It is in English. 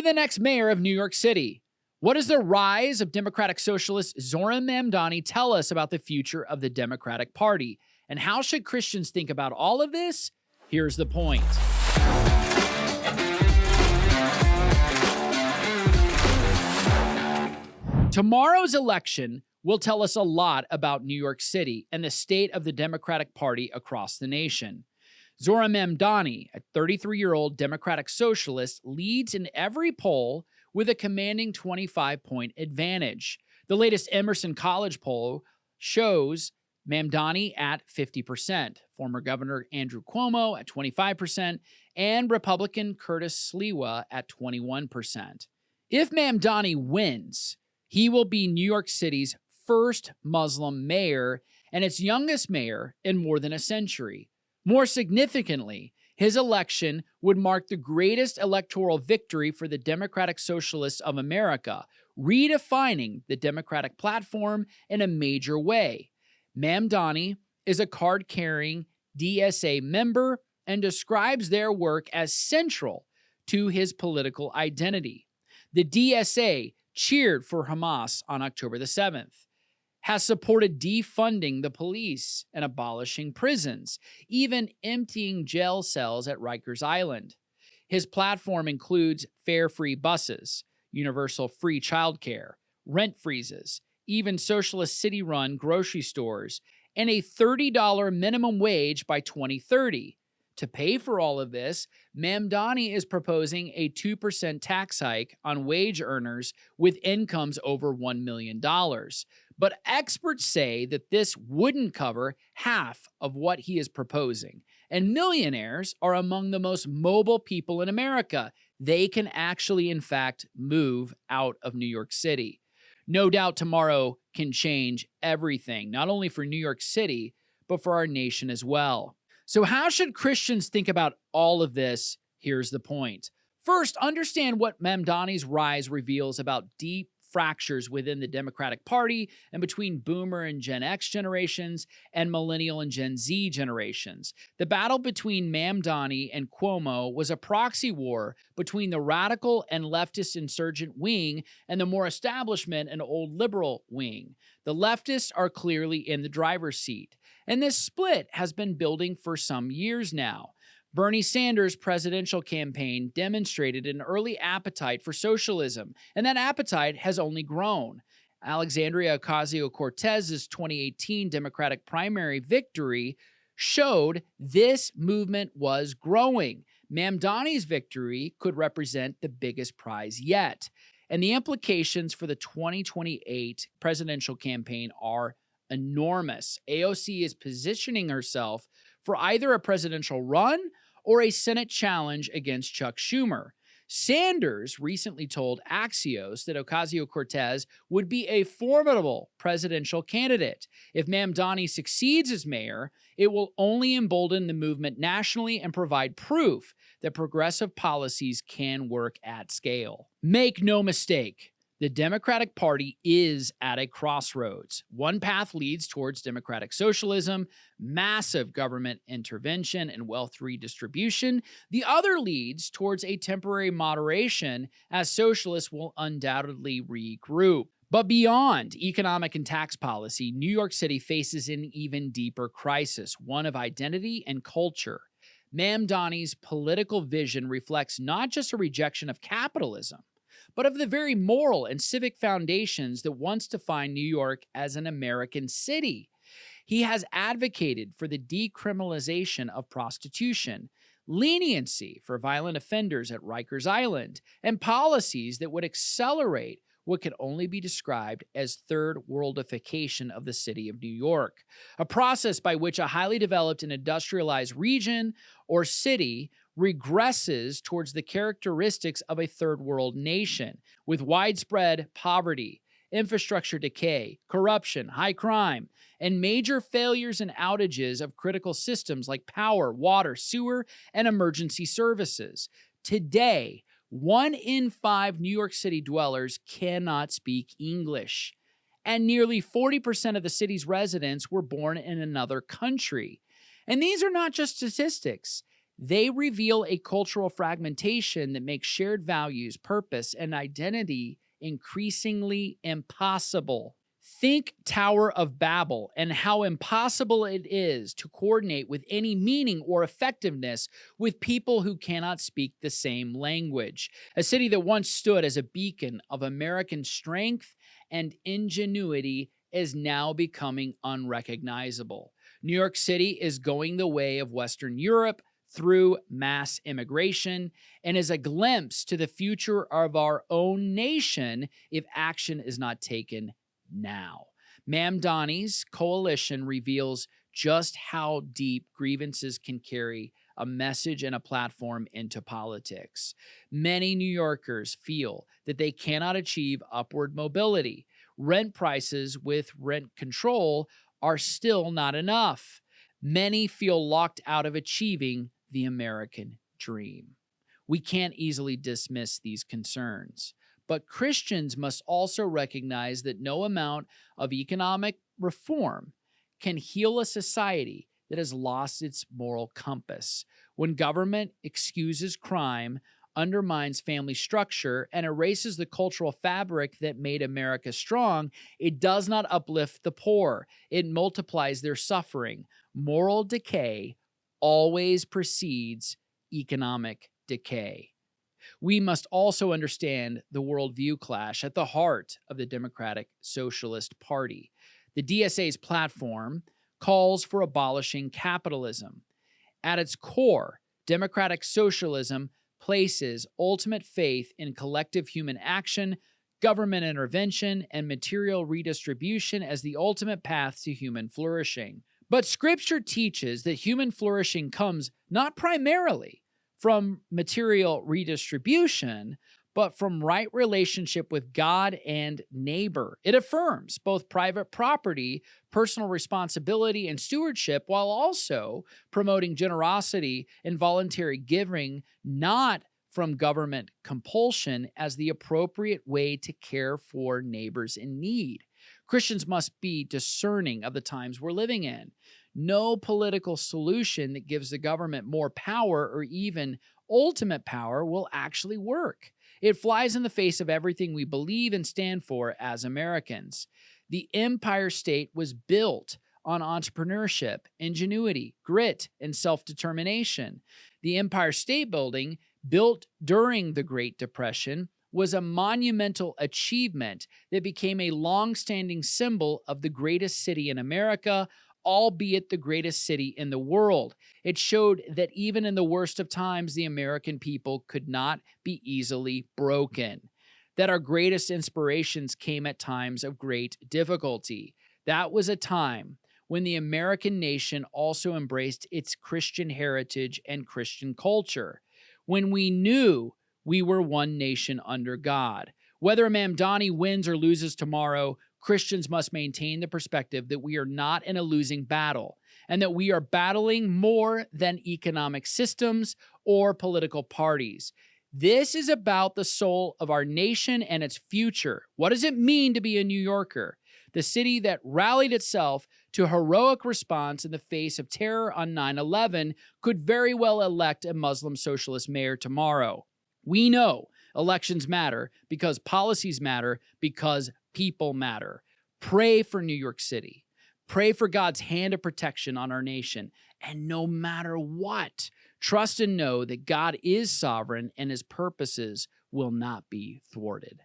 the next mayor of New York City? What does the rise of Democratic Socialist Zohran Mamdani tell us about the future of the Democratic Party? And how should Christians think about all of this? Here's the point. Tomorrow's election will tell us a lot about New York City and the state of the Democratic Party across the nation. Zohran Mamdani, a 33-year-old Democratic Socialist, leads in every poll with a commanding 25-point advantage. The latest Emerson College poll shows Mamdani at 50%, former Governor Andrew Cuomo at 25%, and Republican Curtis Sliwa at 21%. If Mamdani wins, he will be New York City's first Muslim mayor and its youngest mayor in more than a century. More significantly, his election would mark the greatest electoral victory for the Democratic Socialists of America, redefining the Democratic platform in a major way. Mamdani is a card-carrying DSA member and describes their work as central to his political identity. The DSA cheered for Hamas on October the 7th, has supported defunding the police and abolishing prisons, even emptying jail cells at Rikers Island. His platform includes fare-free buses, universal free childcare, rent freezes, even socialist city-run grocery stores, and a $30 minimum wage by 2030. To pay for all of this, Mamdani is proposing a 2% tax hike on wage earners with incomes over $1 million. But experts say that this wouldn't cover half of what he is proposing. And millionaires are among the most mobile people in America. They can actually, in fact, move out of New York City. No doubt tomorrow can change everything, not only for New York City, but for our nation as well. So how should Christians think about all of this? Here's the point. First, understand what Mamdani's rise reveals about deep fractures within the Democratic Party and between Boomer and Gen X generations and Millennial and Gen Z generations. The battle between Mamdani and Cuomo was a proxy war between the radical and leftist insurgent wing and the more establishment and old liberal wing. The leftists are clearly in the driver's seat, and this split has been building for some years now. Bernie Sanders' presidential campaign demonstrated an early appetite for socialism, and that appetite has only grown. Alexandria Ocasio-Cortez's 2018 Democratic primary victory showed this movement was growing. Mamdani's victory could represent the biggest prize yet, and the implications for the 2028 presidential campaign are enormous. AOC is positioning herself for either a presidential run or a Senate challenge against Chuck Schumer. Sanders recently told Axios that Ocasio-Cortez would be a formidable presidential candidate. If Mamdani succeeds as mayor, it will only embolden the movement nationally and provide proof that progressive policies can work at scale. Make no mistake, the Democratic Party is at a crossroads. One path leads towards democratic socialism, massive government intervention and wealth redistribution. The other leads towards a temporary moderation, as socialists will undoubtedly regroup. But beyond economic and tax policy, New York City faces an even deeper crisis, one of identity and culture. Mamdani's political vision reflects not just a rejection of capitalism, but of the very moral and civic foundations that once defined New York as an American city. He has advocated for the decriminalization of prostitution, leniency for violent offenders at Rikers Island, and policies that would accelerate what could only be described as third worldification of the city of New York, a process by which a highly developed and industrialized region or city regresses towards the characteristics of a third world nation, with widespread poverty, infrastructure decay, corruption, high crime, and major failures and outages of critical systems like power, water, sewer, and emergency services. Today, 1 in 5 New York City dwellers cannot speak English, and nearly 40% of the city's residents were born in another country. And these are not just statistics. They reveal a cultural fragmentation that makes shared values, purpose, and identity increasingly impossible. Think Tower of Babel and how impossible it is to coordinate with any meaning or effectiveness with people who cannot speak the same language. A city that once stood as a beacon of American strength and ingenuity is now becoming unrecognizable. New York City is going the way of Western Europe through mass immigration and is a glimpse to the future of our own nation if action is not taken now. Mamdani's coalition reveals just how deep grievances can carry a message and a platform into politics. Many New Yorkers feel that they cannot achieve upward mobility. Rent prices with rent control are still not enough. Many feel locked out of achieving the American dream. We can't easily dismiss these concerns. But Christians must also recognize that no amount of economic reform can heal a society that has lost its moral compass. When government excuses crime, undermines family structure, and erases the cultural fabric that made America strong, it does not uplift the poor. It multiplies their suffering. Moral decay always precedes economic decay. We must also understand the worldview clash at the heart of the Democratic Socialist Party. The DSA's platform calls for abolishing capitalism. At its core, democratic socialism places ultimate faith in collective human action, government intervention, and material redistribution as the ultimate path to human flourishing. But Scripture teaches that human flourishing comes not primarily from material redistribution, but from right relationship with God and neighbor. It affirms both private property, personal responsibility, and stewardship, while also promoting generosity and voluntary giving, not from government compulsion, as the appropriate way to care for neighbors in need. Christians must be discerning of the times we're living in. No political solution that gives the government more power or even ultimate power will actually work. It flies in the face of everything we believe and stand for as Americans. The Empire State was built on entrepreneurship, ingenuity, grit, and self-determination. The Empire State Building, built during the Great Depression, was a monumental achievement that became a long-standing symbol of the greatest city in America, albeit the greatest city in the world. It showed that even in the worst of times, the American people could not be easily broken, that our greatest inspirations came at times of great difficulty. That was a time when the American nation also embraced its Christian heritage and Christian culture, when we knew we were one nation under God. Whether Mamdani wins or loses tomorrow, Christians must maintain the perspective that we are not in a losing battle and that we are battling more than economic systems or political parties. This is about the soul of our nation and its future. What does it mean to be a New Yorker? The city that rallied itself to heroic response in the face of terror on 9/11 could very well elect a Muslim socialist mayor tomorrow. We know elections matter because policies matter, because people matter. Pray for New York City. Pray for God's hand of protection on our nation. And no matter what, trust and know that God is sovereign and his purposes will not be thwarted.